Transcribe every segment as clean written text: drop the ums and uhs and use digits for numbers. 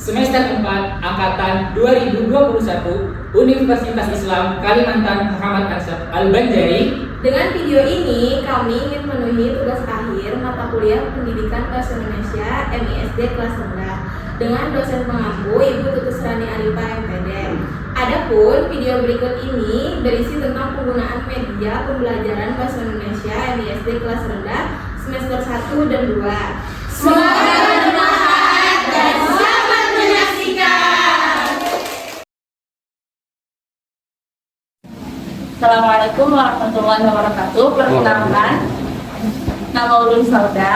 semester 4 angkatan 2021 Universitas Islam Kalimantan Muhammad Arsyad Al-Banjari. Dengan video ini kami ingin memenuhi tugas akhir mata kuliah Pendidikan Bahasa Indonesia MISD kelas rendah dengan dosen pengampu Ibu Tutus Rani Arifah MPD. Adapun video berikut ini berisi tentang penggunaan media pembelajaran Bahasa Indonesia MISD kelas rendah semester 1 dan 2. Semoga bermanfaat dan selamat menyaksikan. Assalamualaikum warahmatullahi wabarakatuh. Perkenalkan, nama Ulun Sauda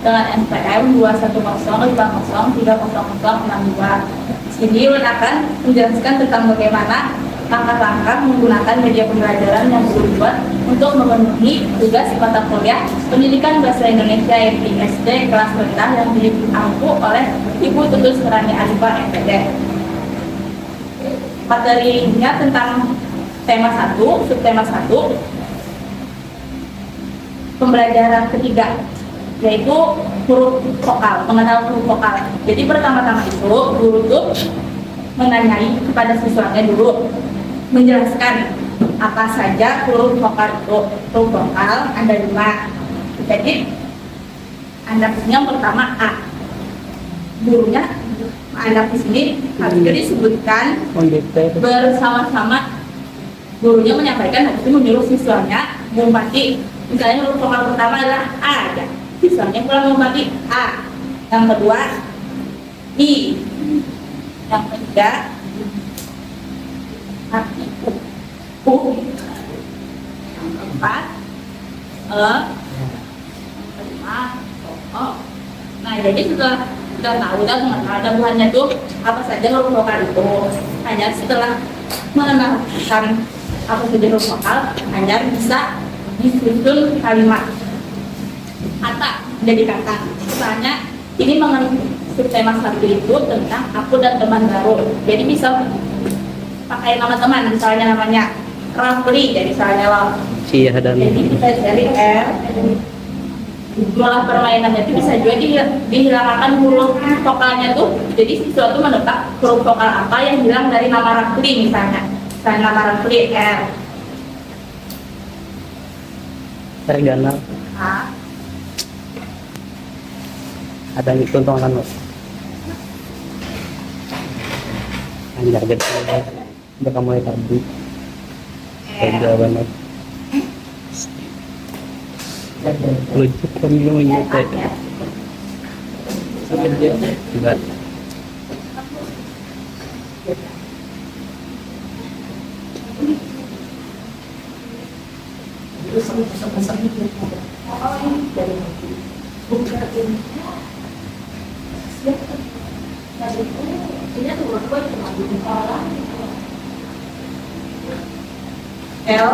dengan NPM 21050300062. Sini Ulun akan menjelaskan tentang bagaimana langkah-langkah menggunakan media pembelajaran yang dibuat untuk memenuhi tugas mata kuliah Pendidikan Bahasa Indonesia MISD kelas rendah yang diampu oleh Ibu Tutus Rani Arifah MPD. Materinya tentang tema 1, subtema 1, pembelajaran ketiga, yaitu huruf vokal, mengenal huruf vokal. Jadi pertama-tama itu guru tuh menanyai kepada siswanya dulu, menjelaskan apa saja huruf vokal itu. Huruf vokal ada 5. Jadi yang pertama A. Gurunya anak di sini harus disebutkan bersama-sama. Gurunya menyampaikan, habis itu menyuruh siswanya mengumpati. Misalnya huruf vokal pertama adalah A, ya. Siswanya pulang mengumpati A. Yang kedua I. Yang ketiga U. Yang keempat E. Yang kelima O. Nah, jadi sudah tahu dan ada buahnya tuh apa saja huruf vokal itu. Hanya setelah mengenalkan apa saja huruf vokal, hanya bisa disusun kalimat kata jadi kata. Misalnya ini subtema 1 itu tentang aku dan teman baru. Jadi bisa pakai nama teman, misalnya namanya Rafli, jadi misalnya jadi kita dari R. Malah permainannya itu bisa juga dihilangkan huruf vokalnya tuh. Jadi siswa tuh menebak huruf vokal apa yang hilang dari nama Rafli, misalnya nama Rafli R. Ganal. A. Ada yang tuntungan lo. Anjar gitu. Udah kamu tadi. Ada banget. Lucu kan lu nyata. Enggak. L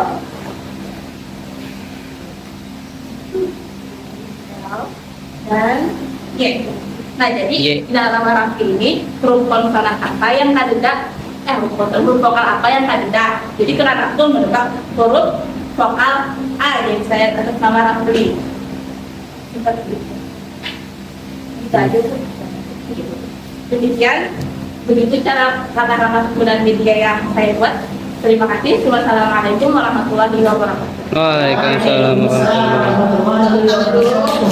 dan Y. Nah, jadi di dalam Rafli ini huruf konsonan apa yang kadeda huruf vokal apa yang kadeda. Jadi karena itu menebak huruf vokal A, jadi saya atas nama Rafli. Seperti itu. Kita aja tuh. Demikian, begitu cara langkah-langkah penggunaan media yang saya buat. Terima kasih. Wassalamualaikum warahmatullahi wabarakatuh. Waalaikumsalam warahmatullahi wabarakatuh.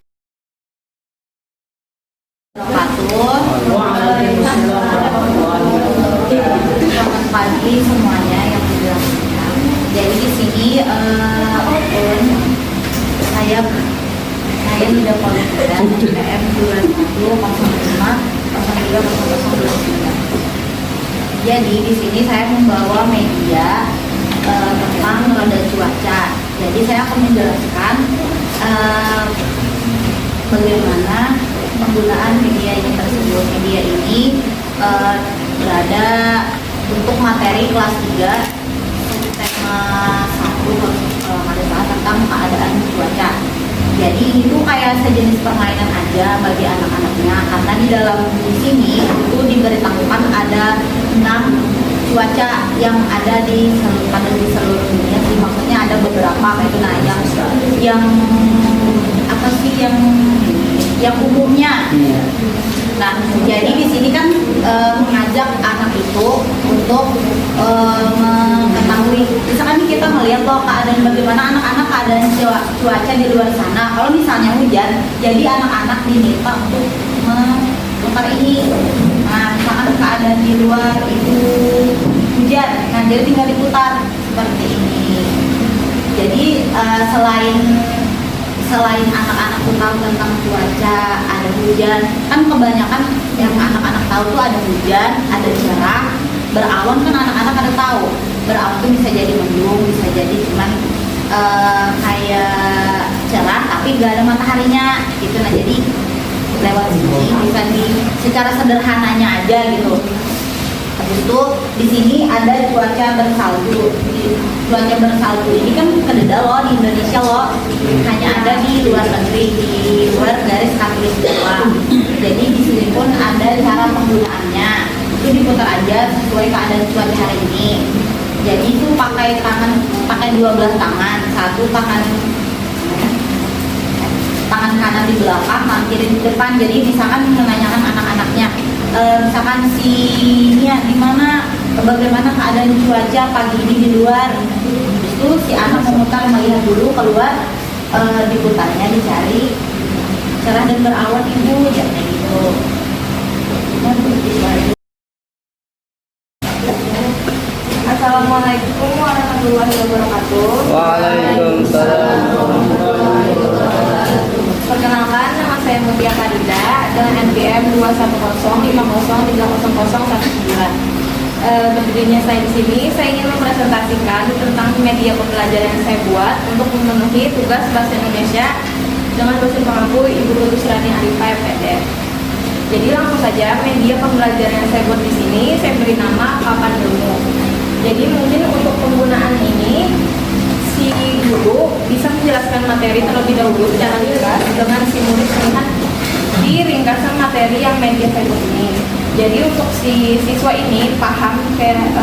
Selamat pagi semuanya yang dijelaskan. Jadi di sini saya tidak kualifikasi PM 2105030029. Jadi di sini saya membawa media tentang roda cuaca. Jadi saya akan menjelaskan bagaimana penggunaan media ini tersebut. Media ini berada untuk materi kelas 3 tema 1 kalau ada salah tentang keadaan cuaca. Jadi itu kayak sejenis permainan aja bagi anak-anaknya, karena di dalam di sini itu diberitahukan ada 6 cuaca yang ada di seluruh dunia. Jadi maksudnya ada beberapa itu. Nah, yang apa sih yang umumnya Nah, jadi di sini kan mengajak anak itu untuk mengetahui, misalkan nih kita melihat loh keadaan bagaimana anak-anak keadaan cuaca di luar sana. Kalau misalnya hujan, jadi anak-anak diminta untuk memutar ini. Nah, misalkan keadaan di luar itu hujan, nah jadi tinggal diputar seperti ini. Jadi selain anak-anak tuh tahu tentang cuaca, ada hujan, kan kebanyakan yang anak-anak tahu tuh ada hujan, ada cerah, berawan kan anak-anak ada tahu. Berawan tuh bisa jadi mendung, bisa jadi cuman kayak cerah tapi gak ada mataharinya gitu. Nah jadi lewat sini bisa secara sederhananya aja gitu. Habis itu di sini ada cuaca bersalju. Cuaca bersalju ini kan kededa loh di Indonesia loh, hanya ada di luar negeri, di luar garis khatulistiwa. Jadi di sini pun ada cara penggunaannya, itu diputar aja sesuai keadaan cuaca hari ini. Jadi itu pakai dua belah tangan, satu tangan kanan di belakang, tangan kiri di depan. Jadi misalkan menanyakan anak-anaknya, misalkan si Nia gimana, bagaimana keadaan cuaca pagi ini di luar. Itu si anak memutar, melihat dulu keluar, diputarnya dicari cerah dan berawan ibu, ya kayak gitu. Assalamualaikum warahmatullahi wabarakatuh. Waalaikumsalam. Perkenalkan, nama saya Mutia Karida dengan NPM 21050300019. Berdirinya saya di sini, saya ingin mempresentasikan tentang media pembelajaran yang saya buat untuk memenuhi tugas bahasa Indonesia dengan dosen pengampu Ibu Tutus Rani Arifah MPD. Jadi langsung saja, media pembelajaran yang saya buat di sini saya beri nama Papan Ilmu. Jadi mungkin untuk penggunaan ini si guru bisa menjelaskan materi terlebih dahulu secara ringkas dengan si murid melihat di ringkasan materi yang media saya buat ini. Jadi untuk si siswa ini paham kayak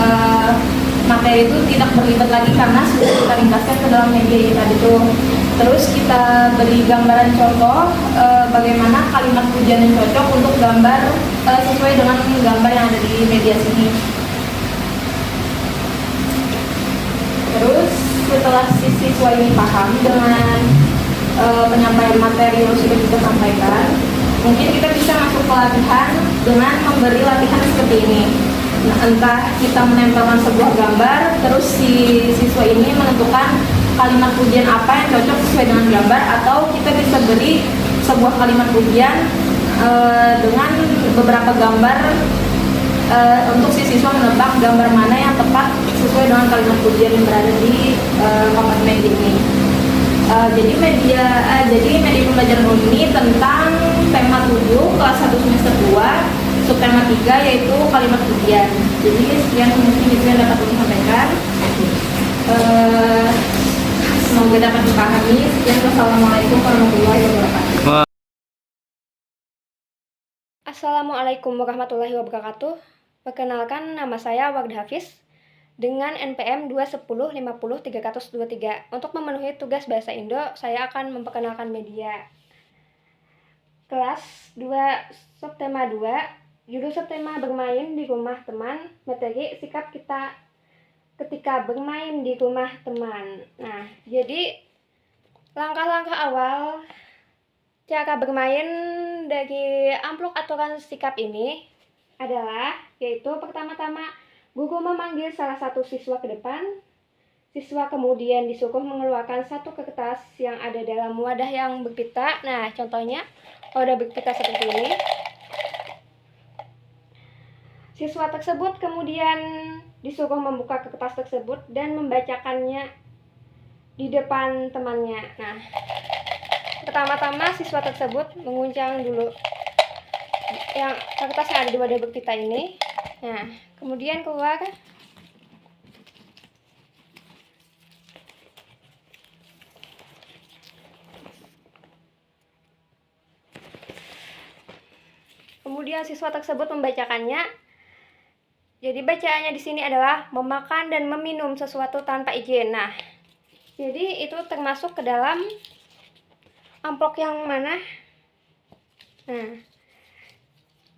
materi itu tidak berlibat lagi karena sudah kita ringkaskan ke dalam media ini tadi tuh. Terus kita beri gambaran contoh bagaimana kalimat pujian yang cocok untuk gambar sesuai dengan gambar yang ada di media sini. Terus setelah si siswa ini paham dengan penyampaian materi yang sudah kita sampaikan, mungkin kita bisa masuk ke latihan dengan memberi latihan seperti ini. Nah, entah kita menempelkan sebuah gambar, terus si siswa ini menentukan kalimat pujian apa yang cocok sesuai dengan gambar, atau kita bisa beri sebuah kalimat pujian dengan beberapa gambar untuk si siswa menebak gambar mana yang tepat sesuai dengan kalimat pujian yang berada di kompartemen ini. Jadi media pembelajaran ini tentang tema 7 kelas 1 semester 2 subtema 3 yaitu kalimat pujian. Jadi sekian mungkin itu yang dapat saya sampaikan. Semoga dapat dipahami. Sekian, wassalamualaikum warahmatullahi wabarakatuh. Assalamualaikum warahmatullahi wabarakatuh. Perkenalkan, nama saya Wagda Hafiz dengan NPM 210503023. Untuk memenuhi tugas bahasa Indo, saya akan memperkenalkan media. Kelas 2 subtema 2, judul subtema bermain di rumah teman, materi sikap kita ketika bermain di rumah teman. Nah, jadi langkah-langkah awal cara bermain dari amplop aturan sikap ini adalah, yaitu pertama-tama guru memanggil salah satu siswa ke depan. Siswa kemudian disuruh mengeluarkan satu kertas yang ada dalam wadah yang berpita. Nah, contohnya wadah berpita seperti ini. Siswa tersebut kemudian disuruh membuka kertas tersebut dan membacakannya di depan temannya. Nah, pertama-tama siswa tersebut menguncang dulu yang kertas yang ada di wadah berpita ini. Nah, kemudian keluar siswa tersebut membacakannya. Jadi bacaannya di sini adalah memakan dan meminum sesuatu tanpa izin. Nah, jadi itu termasuk ke dalam amplop yang mana? Nah,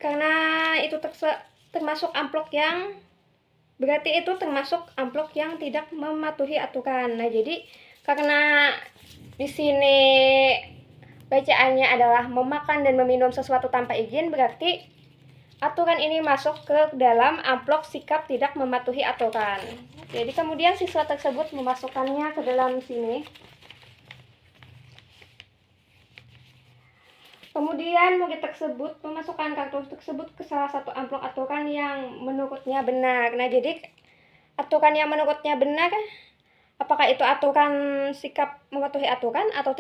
karena itu termasuk amplop yang berarti itu termasuk amplop yang tidak mematuhi aturan. Nah, jadi karena di sini bacaannya adalah memakan dan meminum sesuatu tanpa izin, berarti aturan ini masuk ke dalam amplop sikap tidak mematuhi aturan. Jadi kemudian siswa tersebut memasukkannya ke dalam sini. Kemudian murid tersebut memasukkan kartu tersebut ke salah satu amplop aturan yang menurutnya benar. Nah, jadi aturan yang menurutnya benar, apakah itu aturan sikap mematuhi aturan atau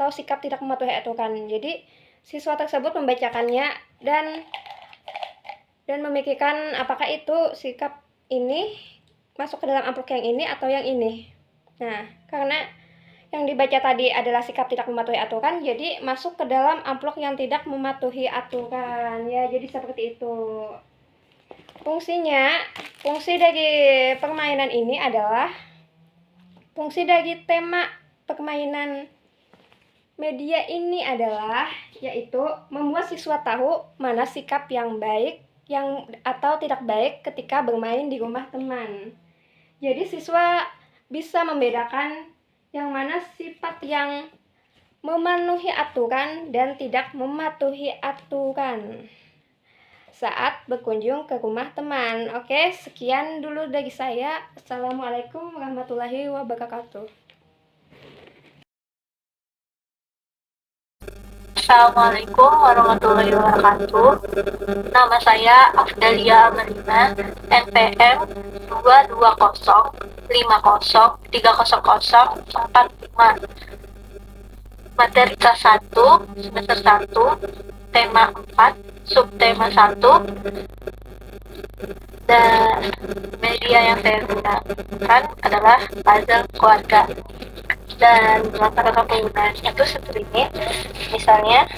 sikap tidak mematuhi aturan. Jadi siswa tersebut membacakannya dan memikirkan apakah itu sikap ini masuk ke dalam amplop yang ini atau yang ini. Nah, karena yang dibaca tadi adalah sikap tidak mematuhi aturan, jadi masuk ke dalam amplop yang tidak mematuhi aturan. Ya, jadi seperti itu. Fungsi dari permainan ini adalah fungsi dari tema permainan media ini adalah yaitu membuat siswa tahu mana sikap yang baik atau tidak baik ketika bermain di rumah teman. Jadi siswa bisa membedakan yang mana sifat yang memenuhi aturan dan tidak mematuhi aturan saat berkunjung ke rumah teman. Oke, sekian dulu dari saya. Assalamualaikum warahmatullahi wabarakatuh. Assalamualaikum warahmatullahi wabarakatuh. Nama saya Afdalia Amelina, NPM 220503004 Materi kelas 1 semester 1, tema 4, subtema 1, dan media yang saya gunakan adalah puzzle keluarga. Dan rata-rata penggunaannya itu seperti ini. Misalnya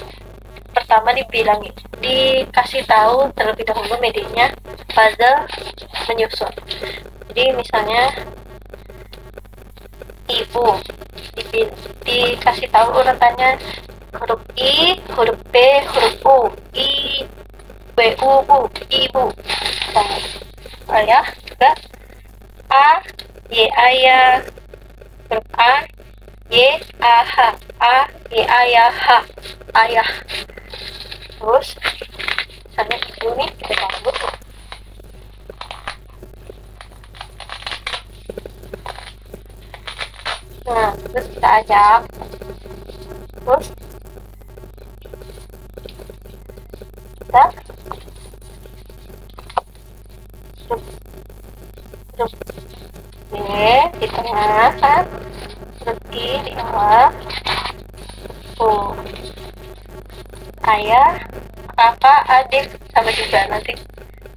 pertama dikasih tahu terlebih dahulu medianya puzzle menyusun. Jadi misalnya ibu dikasih tahu urutannya huruf I, huruf B, huruf U, I, B, U, ibu. Dan ayah juga A, Y, ayah, huruf A, Y, A, H, A, Y, ayah, H, ayah. Terus misalnya ibu nih, kita cabut. Nah, terus kita ajak. Terus kita B di tengah kan, terus I di awal, ayah, kakak, adik, sama juga nanti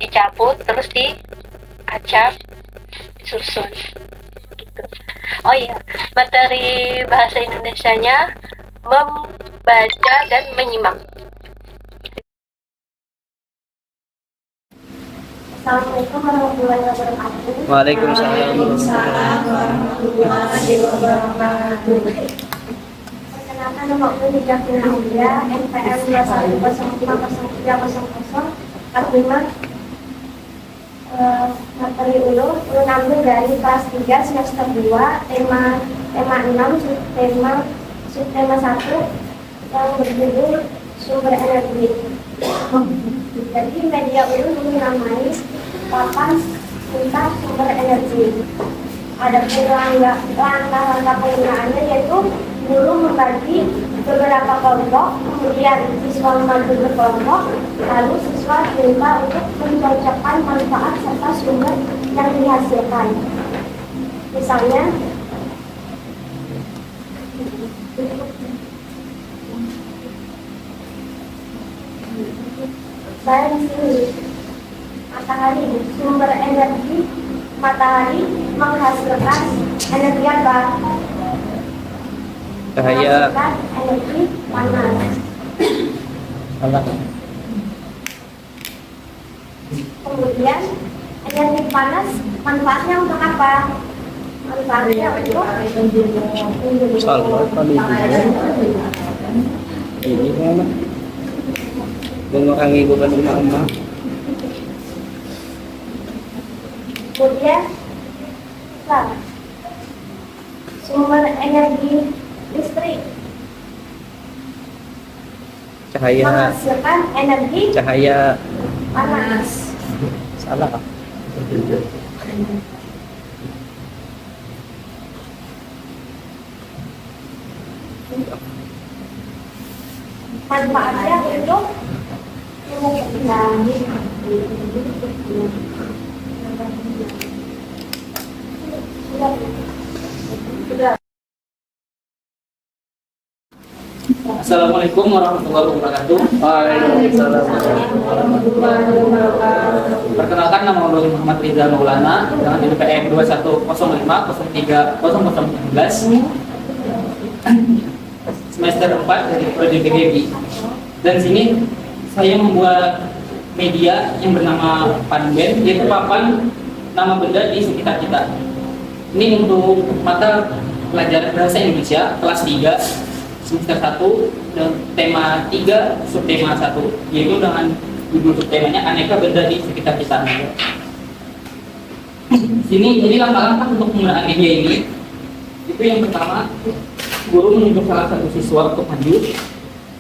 dicabut terus diacak, disusun gitu. Oh iya, materi bahasa Indonesianya membaca dan menyimak. Assalamualaikum warahmatullahi wabarakatuh. Waalaikumsalam. Warahmatullahi wabarakatuh. Perkenalkan, nama aku Nijatina Aulia, NPM 210503004 materi ulu mengambil dari kelas 3 semester 2, tema 6, subtema 1 yang berjudul sumber energi. Jadi media ulu menamai papan tentang sumber energi. Ada langkah-langkah penggunaannya, yaitu guru membagi beberapa kelompok, kemudian siswa membagi berkelompok, lalu siswa diminta untuk mencocokkan manfaat serta sumber yang dihasilkan. Misalnya, saya di sini matahari, sumber energi matahari menghasilkan energi apa? Cahaya. Menghasilkan energi panas. Kemudian energi panas manfaatnya untuk apa? Manfaatnya untuk Salah kali ini mana? mengurangi beban rumah. Kemudian sumber energi listrik Cahaya, menghasilkan energi cahaya. panas. Salah. Manfaatnya untuk Assalamualaikum warahmatullahi wabarakatuh. Waalaikumsalam. Perkenalkan, nama saya Muhammad Riza Maulana dengan NPM 2105030019 semester 4 dari Prodi PGB. Dan sini saya membuat media yang bernama Panben, yaitu papan nama benda di sekitar kita. Ini untuk mata pelajaran bahasa Indonesia kelas 3 semester 1 dan tema 3 subtema 1, yaitu dengan judul subtemanya aneka benda di sekitar kita. Sini jadi langkah-langkah untuk penggunaan media ini. Itu yang pertama, guru menunjuk salah satu siswa untuk maju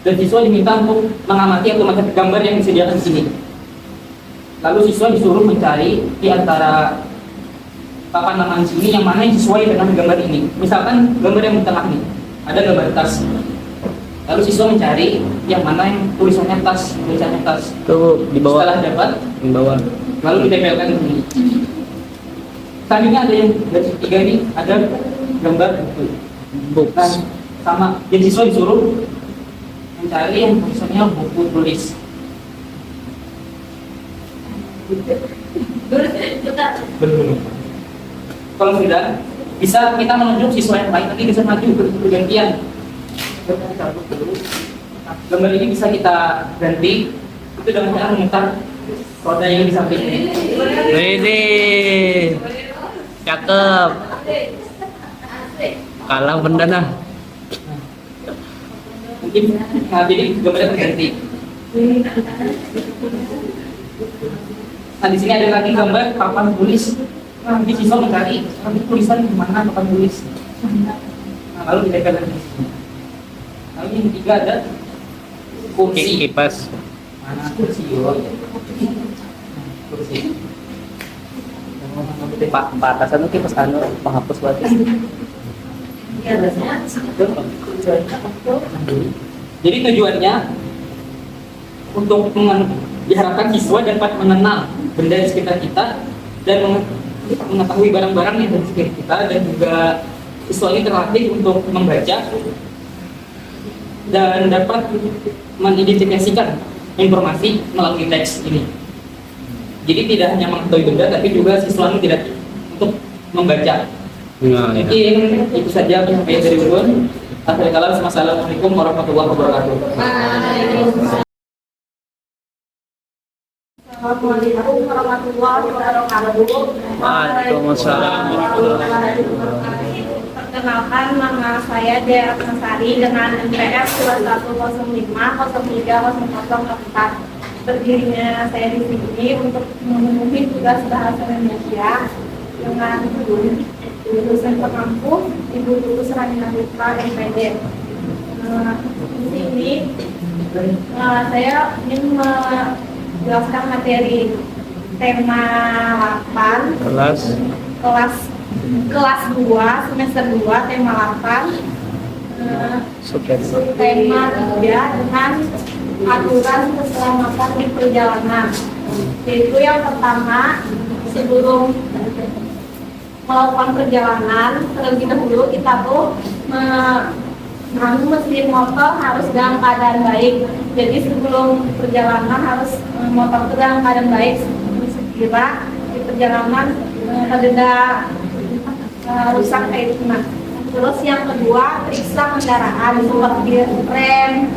dan siswa diminta untuk mengamati atau melihat gambar yang disediakan di sini. Lalu siswa disuruh mencari di antara papan nama di sini yang mana yang sesuai dengan gambar ini. Misalkan gambar yang di tengah ini ada gambar tas. Lalu siswa mencari yang mana yang tulisannya tas. Tuh di bawah. Setelah dapat, Di bawah. lalu ditempelkan di sini. Selanjutnya ada yang garis ketiga ini, ada gambar buku. Nah, sama. Jadi siswa disuruh mencari yang tulisannya buku tulis. Benar. Kalau sudah, bisa kita menunjuk siswa yang lain, nanti bisa maju bergantian. Gambar ini bisa kita ganti itu dengan cara memutar roda yang di samping ini. Ini cakep. Kalah benda nah. Mungkin jadi gambarnya terganti. Nah, di sini ada lagi gambar papan tulis. Nah, nanti siswa mencari tulisan di mana papan tulis. Nah, lalu ditempelkan di sini. Lalu yang ketiga ada kursi. Kipas. Mana kursi? Kursi. Pak atasan itu kipas anu penghapus berarti. Jadi tujuannya untuk diharapkan siswa dapat mengenal benda di sekitar kita dan mengetahui barang-barang yang ada di sekitar kita, dan juga siswa ini terlatih untuk membaca dan dapat mengidentifikasikan informasi melalui teks ini. Jadi tidak hanya mengetahui benda, tapi juga siswa ini tidak untuk membaca. Nah, ya. Mungkin itu saja penyampaian dari Ulun. Assalamualaikum warahmatullahi wabarakatuh. Assalamualaikum warahmatullahi wabarakatuh. Waalaikumsalam warahmatullahi wabarakatuh. Perkenalkan, nama saya Dea Ratnasari dengan NPM 2105030004. Berdirinya saya di sini untuk memenuhi tugas bahasa Indonesia dengan dosen pengampu Ibu Tutus Rani Nabitra MPD. Di sini saya ingin menjelaskan materi tema 8 kelas 2 semester 2 tema 8 tema 3 dengan aturan keselamatan di perjalanan. Yaitu yang pertama, sebelum melakukan perjalanan terlebih dahulu kita tuh mesin motor harus dalam keadaan baik. Jadi sebelum perjalanan harus motor itu dalam keadaan baik sekira di perjalanan ada rusak kayak gimana. Terus yang kedua, periksa kendaraan seperti rem,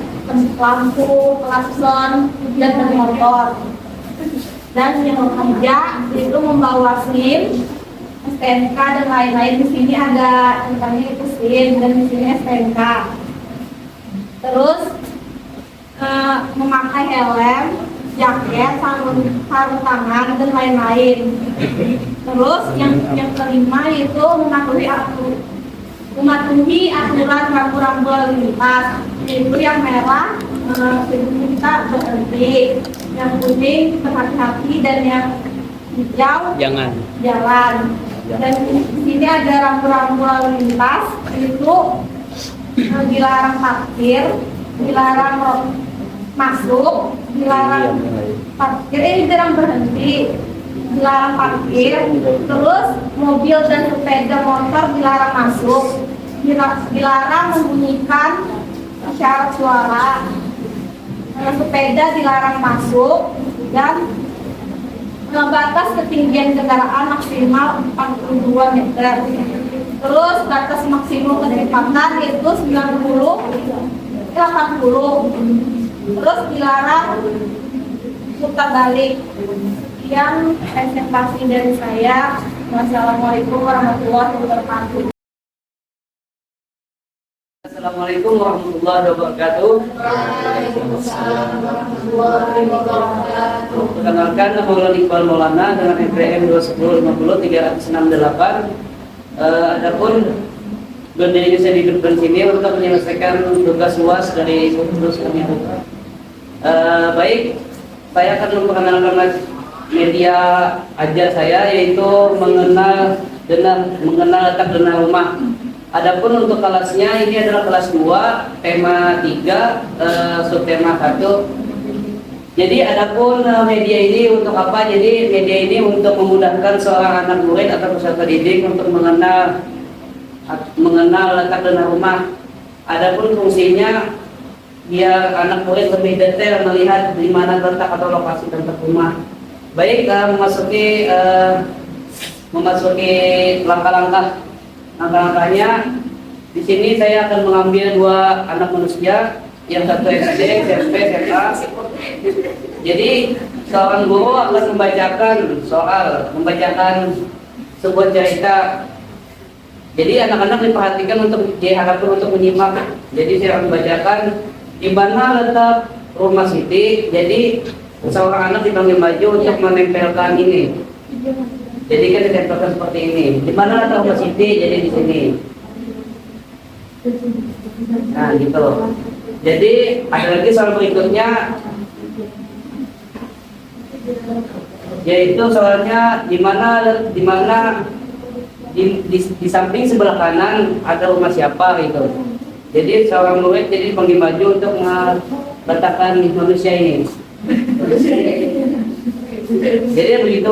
lampu, klakson, dan motor. Dan yang ketiga itu membawa SIM, STNK dan lain-lain. Di sini ada tentangnya itu SIM dan di sini STNK. Terus memakai helm, jaket, sarung tangan dan lain-lain. Terus yang kelima itu mematuhi aturan rambu-rambu lalu lintas. Itu yang merah kita berhenti, yang kuning berhati-hati, dan yang hijau Jangan. jalan. Dan di sini ada rambu-rambu lalu lintas, itu dilarang parkir, dilarang masuk, dilarang parkir, dilarang berhenti, dilarang parkir, terus mobil dan sepeda motor dilarang masuk, dilarang membunyikan isyarat suara, sepeda dilarang masuk, dan batas ketinggian kendaraan maksimal 42 meter. Terus batas maksimum kecepatan itu 90 ke 80. Terus dilarang putar balik. Yang presentasi dari saya. Wassalamualaikum warahmatullahi wabarakatuh. Assalamualaikum warahmatullahi wabarakatuh. Perkenalkan, nama Maulana Iqbal Maulana dengan NPM 21050 adapun berdiri saya di depan sini untuk menyelesaikan tugas luas dari kursus kami. Baik, saya akan memperkenalkan media ajar saya, yaitu mengenal letak denah rumah. Adapun untuk kelasnya, ini adalah kelas 2, tema 3, subtema 1. Jadi adapun media ini untuk apa? Jadi media ini untuk memudahkan seorang anak murid atau peserta didik untuk mengenal letak denah rumah. Adapun fungsinya, biar anak murid lebih detail melihat di mana letak atau lokasi tempat rumah. Baik, memasuki langkah-langkahnya. Di sini saya akan mengambil 2 anak manusia, yang satu SD, SMP, SMA. Jadi seorang guru akan membacakan sebuah cerita. Jadi anak-anak diperhatikan diharapkan untuk menyimak. Jadi saya akan membacakan di mana letak rumah Siti. Jadi seorang anak dipanggil maju untuk menempelkan ini. Jadi kan ditempelkan seperti ini. Di mana letak rumah Siti? Jadi di sini. Nah, gitu. Jadi ada lagi soal berikutnya, yaitu soalnya di samping sebelah kanan ada rumah siapa gitu. Jadi seorang murid jadi panggil maju untuk meletakkan manusia ini. Jadi begitu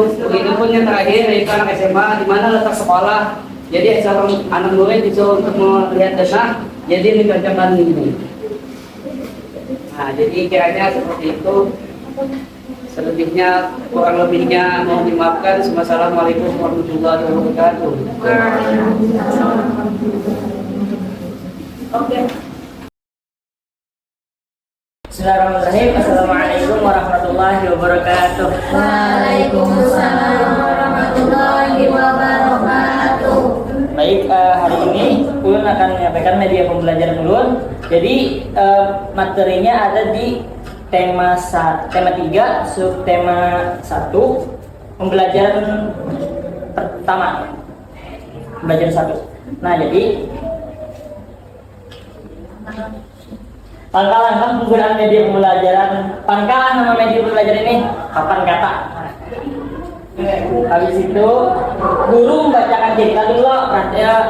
pun yang terakhir, yaitu anak SMA, di mana letak sekolah. Jadi seorang anak murid disuruh untuk melihat denah, jadi dikerjakan ini. Nah, jadi kiranya seperti itu. Selebihnya, kurang lebihnya mohon dimaafkan. Wassalamualaikum warahmatullahi wabarakatuh. Oke. Bismillahirrahmanirrahim. Assalamualaikum warahmatullahi wabarakatuh. Waalaikumsalam warahmatullahi wabarakatuh. Baik, hari ini Ulun akan menyampaikan media pembelajaran Ulun. Jadi materinya ada di tema 3, subtema 1, pembelajaran pertama, pembelajaran 1. Nah, jadi pangkalan penggunaan media pembelajaran. Pangkalan nama media pembelajaran ini papan kata. Habis itu guru membacakan cerita dulu.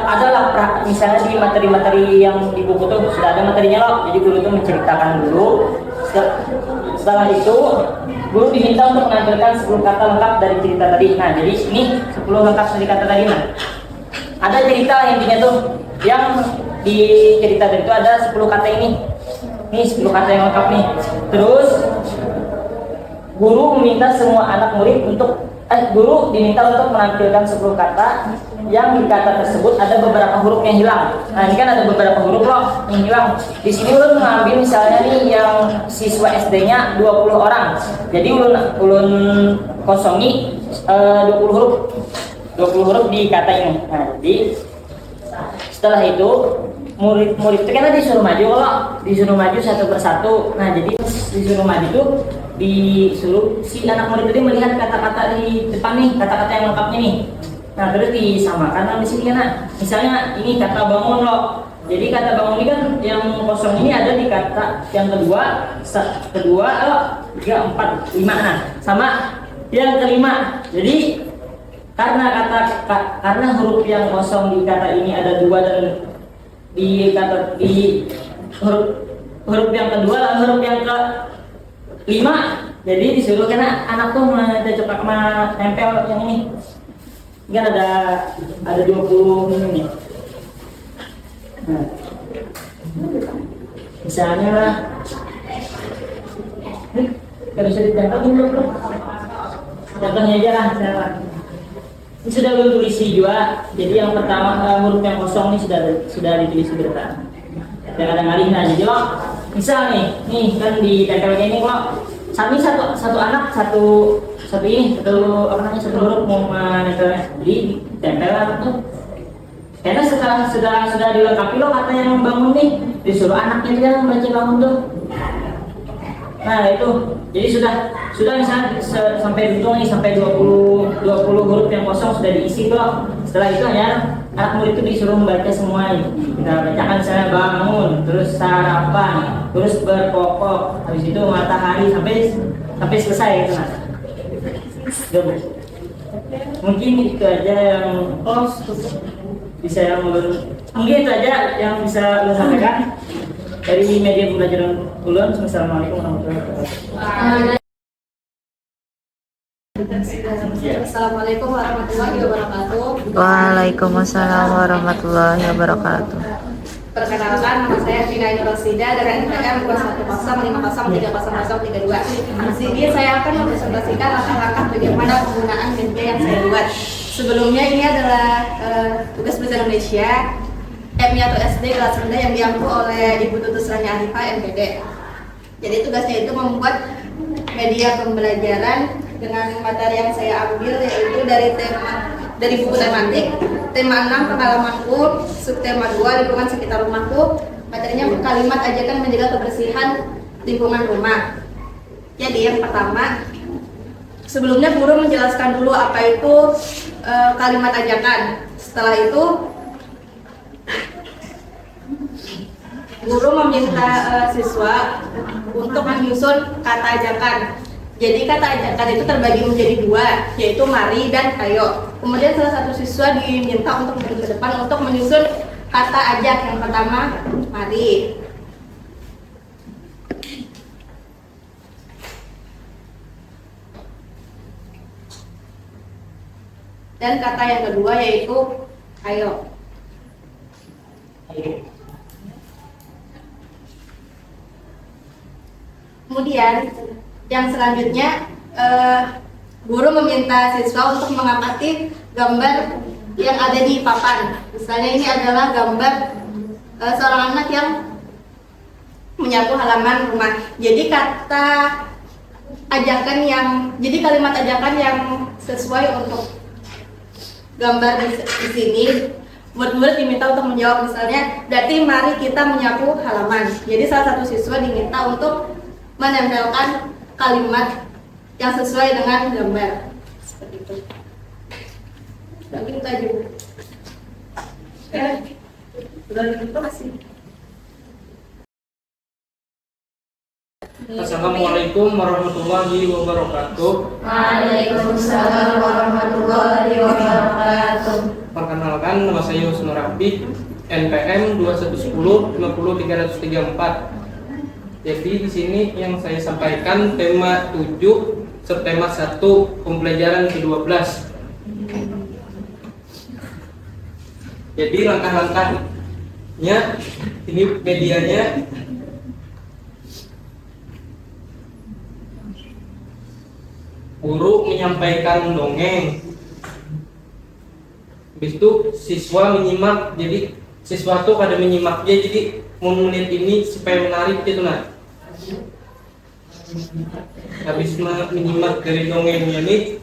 Adalah misalnya di materi-materi yang di buku tuh sudah ada materinya loh. Jadi guru tuh menceritakan dulu. Setelah itu guru diminta untuk menampilkan 10 kata lengkap dari cerita tadi. Nah, jadi ini 10 lengkap dari kata tadi. Nah, ada cerita intinya tuh yang di cerita tadi itu ada 10 kata ini. Ini 10 kata yang lengkap nih. Terus guru meminta semua anak murid guru diminta untuk menampilkan 10 kata yang di kata tersebut ada beberapa huruf yang hilang. Nah, ini kan ada beberapa huruf loh yang hilang. Di sini ulun mengambil misalnya nih yang siswa SD-nya 20 orang. Jadi ulun kosongi 20 huruf di kata ini. Nah, jadi setelah itu murid itu kan disuruh maju, kalau disuruh maju satu persatu. Nah jadi disuruh maju tuh disuruh si anak murid tadi melihat kata-kata di depan nih, kata-kata yang lengkapnya nih. Nah terus disamakan lah di sini kan. Misalnya ini kata bangun loh. Jadi kata bangun ini kan yang kosong ini ada di kata yang kedua, tiga, empat, lima. Nah sama yang kelima. Jadi karena huruf yang kosong di kata ini ada dua dan di huruf yang kedua dan huruf yang ke lima, jadi disuruh karena anak tuh coba nempel yang ini kan ada 20 ini nih. Nah, misalnya lah kalau bisa ditempel dulu contohnya aja lah misalnya. Ini sudah tulis juga, jadi yang pertama huruf yang kosong ini sudah ditulis berita. Dan ada ngalih nah jadi loh, misal nih kan di tempelnya ini kok satu anak satu huruf mau menempelnya, jadi tempel tuh. Karena sudah dilengkapi loh kata yang bangun nih, disuruh anaknya dia membaca bangun tuh. Nah itu, jadi sudah misalnya sampai hitung nih sampai 20 huruf yang kosong sudah diisi loh. Setelah itu hanya anak murid itu disuruh membaca semua. Kita bacakan saya bangun, terus sarapan, terus berkokok, habis itu matahari sampai selesai gitu mas. Mungkin itu aja yang bisa mungkin itu aja yang bisa lo sampaikan dari media pembelajaran Ulun. Assalamualaikum warahmatullahi wabarakatuh. Assalamualaikum warahmatullahi wabarakatuh. Waalaikumsalam warahmatullahi wabarakatuh. Perkenalkan, nama saya Vina Rosida dari NTM 21050300032. Di sini saya akan mempresentasikan langkah-langkah bagaimana penggunaan media yang saya buat. Sebelumnya ini adalah tugas bahasa Indonesia MI atau SD kelas rendah yang diampu oleh Ibu Tutus Rani Arifah MPD. Jadi tugasnya itu membuat media pembelajaran dengan materi yang saya ambil yaitu dari buku tematik, tema 6 pengalamanku, subtema 2 lingkungan sekitar rumahku, materinya kalimat ajakan menjaga kebersihan lingkungan rumah. Jadi yang pertama, sebelumnya guru menjelaskan dulu apa itu kalimat ajakan. Setelah itu guru meminta siswa untuk menyusun kata ajakan. Jadi kata ajakan itu terbagi menjadi dua, yaitu mari dan ayo. Kemudian salah satu siswa diminta untuk maju ke depan untuk menyusun kata ajak. Yang pertama, mari. Dan kata yang kedua yaitu ayo. Kemudian yang selanjutnya guru meminta siswa untuk mengamati gambar yang ada di papan. Misalnya ini adalah gambar seorang anak yang menyapu halaman rumah. Jadi kalimat ajakan yang sesuai untuk gambar di sini, murid-murid diminta untuk menjawab. Misalnya, berarti mari kita menyapu halaman. Jadi salah satu siswa diminta untuk menempelkan kalimat yang sesuai dengan gambar seperti itu. Mungkin itu aja. Terima kasih. Assalamualaikum warahmatullahi wabarakatuh. Waalaikumsalam warahmatullahi wabarakatuh. Perkenalkan, nama saya Husnul Rafi, NPM 210500334. Jadi di sini yang saya sampaikan tema 7, subtema 1, pembelajaran ke-12. Jadi langkah-langkahnya, ini medianya guru menyampaikan dongeng. Habis itu siswa menyimak, jadi siswa tuh pada menyimaknya, jadi mau melihat ini supaya menarik gitu nah. Habis menyimak dari dongengnya ini,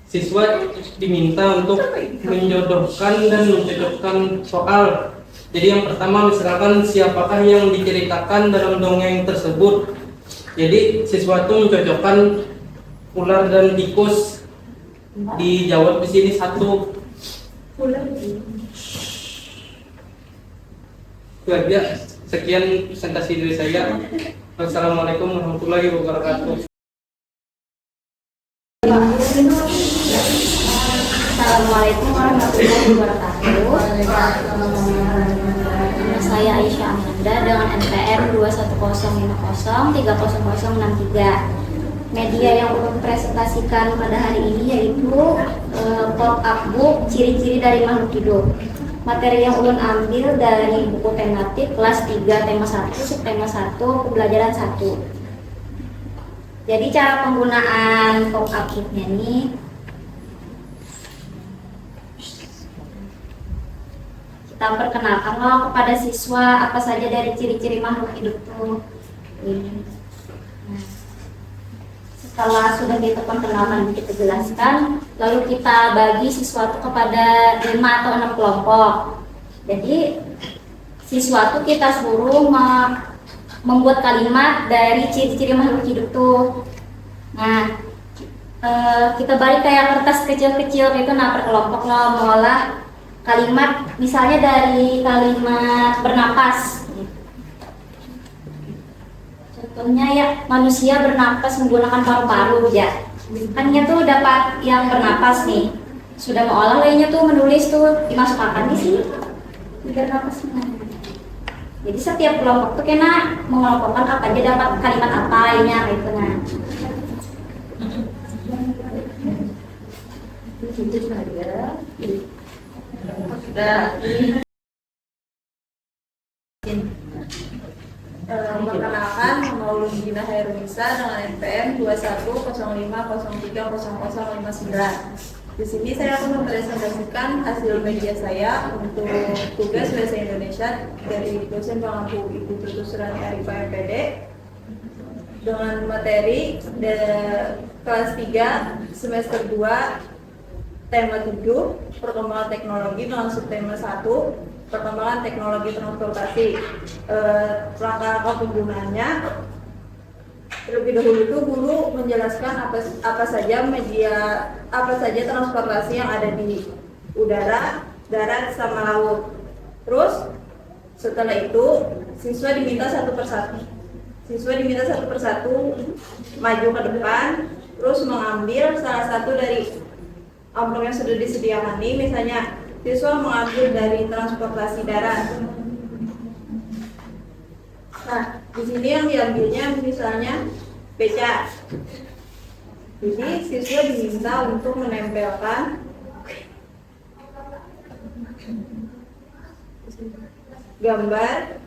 siswa diminta untuk menjodohkan dan mencocokkan soal Jadi yang pertama misalkan siapakah yang diceritakan dalam dongeng tersebut. Jadi siswa itu mencocokkan ular dan tikus. Dijawab di sini satu. Itu aja. Sekian presentasi dari saya. Wassalamualaikum warahmatullahi wabarakatuh. Assalamualaikum warahmatullahi wabarakatuh. Nama saya Aisyah Amanda dengan NPM 21050300063. Media yang ulun presentasikan pada hari ini yaitu pop-up book Ciri-ciri dari Makhluk Hidup. Materi yang ulun ambil dari buku tematik kelas 3 tema 1 subtema 1 pembelajaran 1. Jadi cara penggunaan pop-up booknya ini, kita perkenalkan kepada siswa apa saja dari ciri-ciri makhluk hidup itu. Nah, setelah sudah kita perkenalkan, kita jelaskan, lalu kita bagi siswa itu kepada 5 atau 6 kelompok. Jadi siswa itu kita suruh membuat kalimat dari ciri-ciri makhluk hidup tuh. Nah, kita balik kayak kertas kecil-kecil itu, nah per kelompok mengolah kalimat, misalnya dari kalimat bernapas. Contohnya ya, manusia bernapas menggunakan paru-paru ya. Kannya tuh dapat yang bernapas nih. Sudah mengolah, lainnya tuh menulis tuh dimasukkan di sini. Bernapas. Jadi setiap kelompok tuh kena mengelompokkan apa aja dapat kalimat apa ini gitu nah. Itu saja. Perkenalkan, nama ulun Gina Hairunisa dengan NPM 21050300059. Di sini saya akan mempresentasikan hasil media saya untuk tugas bahasa Indonesia dari dosen pengampu Ibu Tutus Rani Arifah MPD dengan materi kelas 3 semester 2 tema 7 perkembangan teknologi dengan subtema 1 perkembangan teknologi transportasi. Langkah-langkah penggunaannya, terlebih dahulu itu guru menjelaskan apa saja transportasi yang ada di udara, darat, sama laut. Terus setelah itu siswa diminta satu persatu maju ke depan, terus mengambil salah satu dari amplop yang sudah disediakan ini. Misalnya siswa mengambil dari transportasi darat. Nah, di sini yang diambilnya misalnya beca. Jadi siswa diminta untuk menempelkan gambar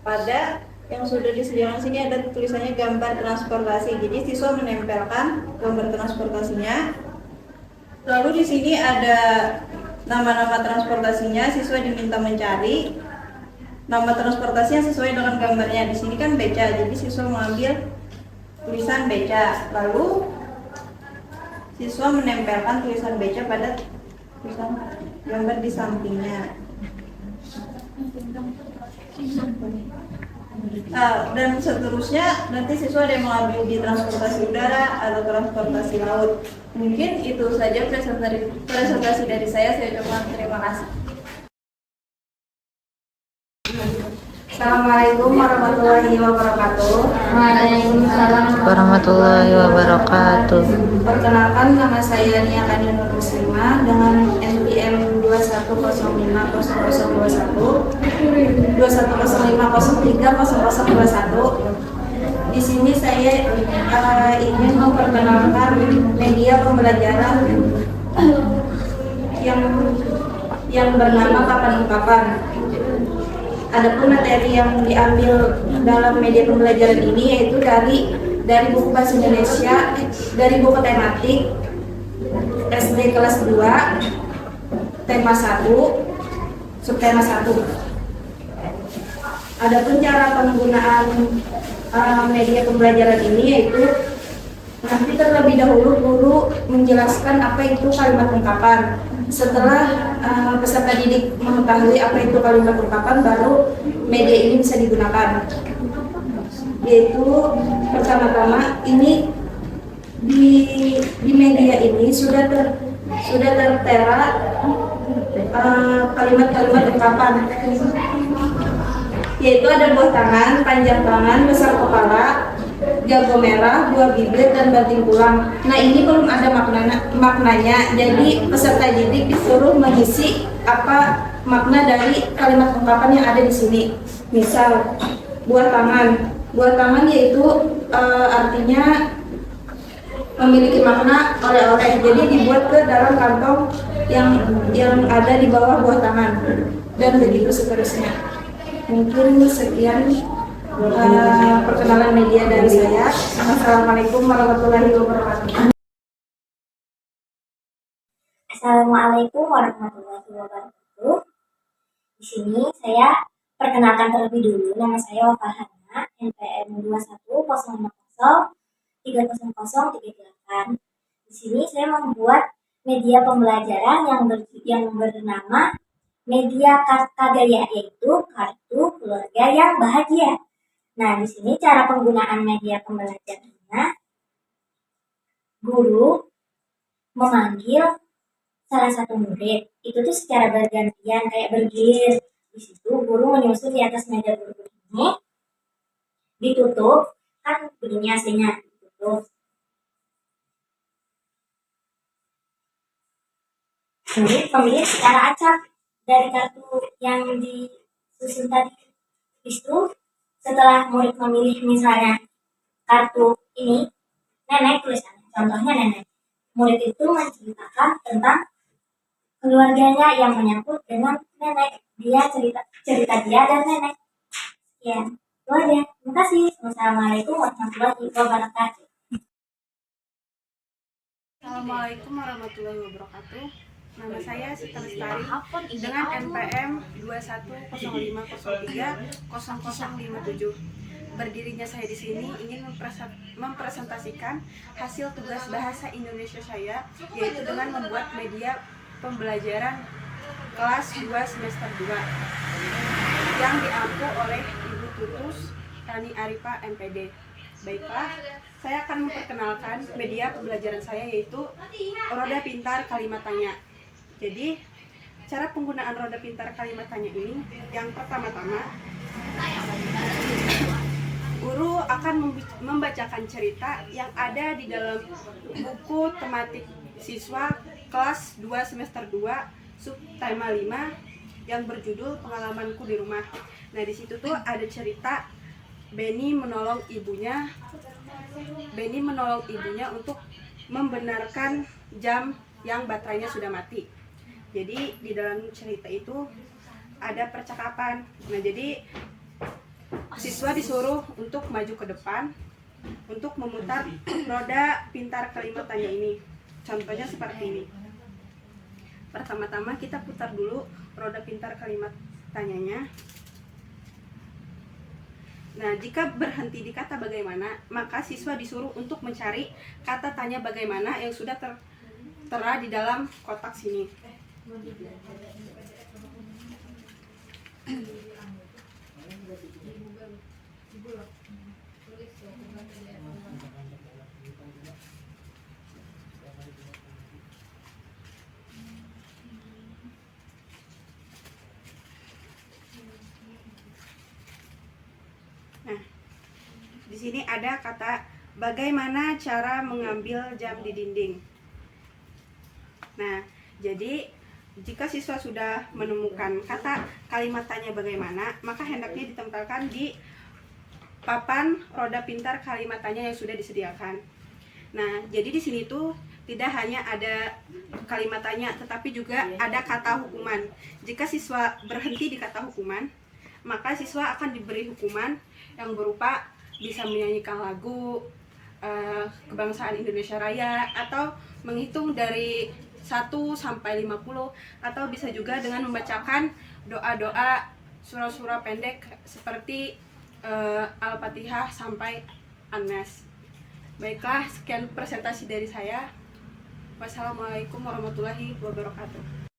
pada yang sudah disediakan. Sini ada tulisannya gambar transportasi. Jadi siswa menempelkan gambar transportasinya. Lalu di sini ada nama-nama transportasinya. Siswa diminta mencari nama transportasi yang sesuai dengan gambarnya. Di sini kan beca, jadi siswa mengambil tulisan beca. Lalu siswa menempelkan tulisan beca pada tulisan gambar di sampingnya. Dan seterusnya nanti siswa ada yang mengambil di transportasi udara atau transportasi laut. Mungkin itu saja presentasi dari saya ucapkan terima kasih. Assalamualaikum warahmatullahi wabarakatuh. Waalaikumsalam Warahmatullahi wabarakatuh. Perkenalkan, nama saya Nia Kanina Muslimah dengan NPM 2105021 21050300021. Di sini saya ingin memperkenalkan media pembelajaran yang bernama Papan Ungkapan. Adapun materi yang diambil dalam media pembelajaran ini yaitu dari buku bahasa Indonesia, dari buku tematik SD kelas 2 tema 1 subtema 1. Adapun cara penggunaan media pembelajaran ini yaitu nanti terlebih dahulu guru menjelaskan apa itu kalimat ungkapan. Setelah peserta didik mengetahui apa itu kalimat ungkapan, baru media ini bisa digunakan. Yaitu pertama-tama ini di media ini sudah tertera kalimat-kalimat ungkapan, yaitu ada buah tangan, panjang tangan, besar kepala, jago merah, dua bibir, dan banting tulang. Nah, ini belum ada maknanya. Jadi peserta didik disuruh mengisi apa makna dari kalimat ungkapan yang ada di sini. Misal buah tangan yaitu artinya memiliki makna oleh-oleh. Jadi dibuat ke dalam kantong yang ada di bawah buah tangan, dan begitu seterusnya. Mungkin sekian perkenalan media dari saya. Assalamualaikum warahmatullahi wabarakatuh. Assalamualaikum warahmatullahi wabarakatuh. Di sini saya perkenalkan terlebih dulu, nama saya Wafahana, NPM 21050300338. Di sini saya membuat media pembelajaran yang bernama Media Karta Gaya, yaitu kartu keluarga yang bahagia. Nah, di sini cara penggunaan media pembelajarannya, guru memanggil salah satu murid, itu tuh secara bergantian kayak bergilir. Di situ guru menyusun di atas meja guru ini, ditutup, kan begini aslinya, ditutup. Murid memilih secara acak dari kartu yang disusun tadi. Itu setelah murid memilih misalnya kartu ini, nenek tulisannya, contohnya nenek. Murid itu menceritakan tentang keluarganya yang menyangkut dengan nenek. Dia cerita dia dan nenek. Ya, itu aja. Terima kasih. Wassalamualaikum warahmatullahi wabarakatuh. Assalamualaikum warahmatullahi wabarakatuh. Nama saya Sita Lestari dengan NPM 21050300057. Berdirinya saya di sini ingin mempresentasikan hasil tugas bahasa Indonesia saya, yaitu dengan membuat media pembelajaran kelas 2 semester 2 yang diampu oleh Ibu Tutus Rani Aripa MPD. Baiklah, saya akan memperkenalkan media pembelajaran saya, yaitu Roda Pintar Kalimat Tanya. Jadi, cara penggunaan roda pintar kalimat tanya ini, yang pertama-tama, guru akan membacakan cerita yang ada di dalam buku tematik siswa kelas 2 semester 2 subtema 5 yang berjudul Pengalamanku di Rumah. Nah, di situ tuh ada cerita Benny menolong ibunya untuk membenarkan jam yang baterainya sudah mati. Jadi di dalam cerita itu ada percakapan. Nah, jadi siswa disuruh untuk maju ke depan untuk memutar roda pintar kalimat tanya ini. Contohnya seperti ini. Pertama-tama kita putar dulu roda pintar kalimat tanyanya. Nah, jika berhenti di kata bagaimana, maka siswa disuruh untuk mencari kata tanya bagaimana yang sudah tertera di dalam kotak sini. Nah, di sini ada kata bagaimana cara mengambil jam di dinding. Nah, jadi jika siswa sudah menemukan kata kalimat tanya bagaimana, maka hendaknya ditempelkan di papan roda pintar kalimat tanya yang sudah disediakan. Nah, jadi di sini tuh tidak hanya ada kalimat tanya, tetapi juga ada kata hukuman. Jika siswa berhenti di kata hukuman, maka siswa akan diberi hukuman yang berupa bisa menyanyikan lagu kebangsaan Indonesia Raya, atau menghitung dari 1 sampai 50, atau bisa juga dengan membacakan doa-doa surah-surah pendek seperti Al-Fatihah sampai An-Nas. Baiklah, sekian presentasi dari saya. Wassalamualaikum warahmatullahi wabarakatuh.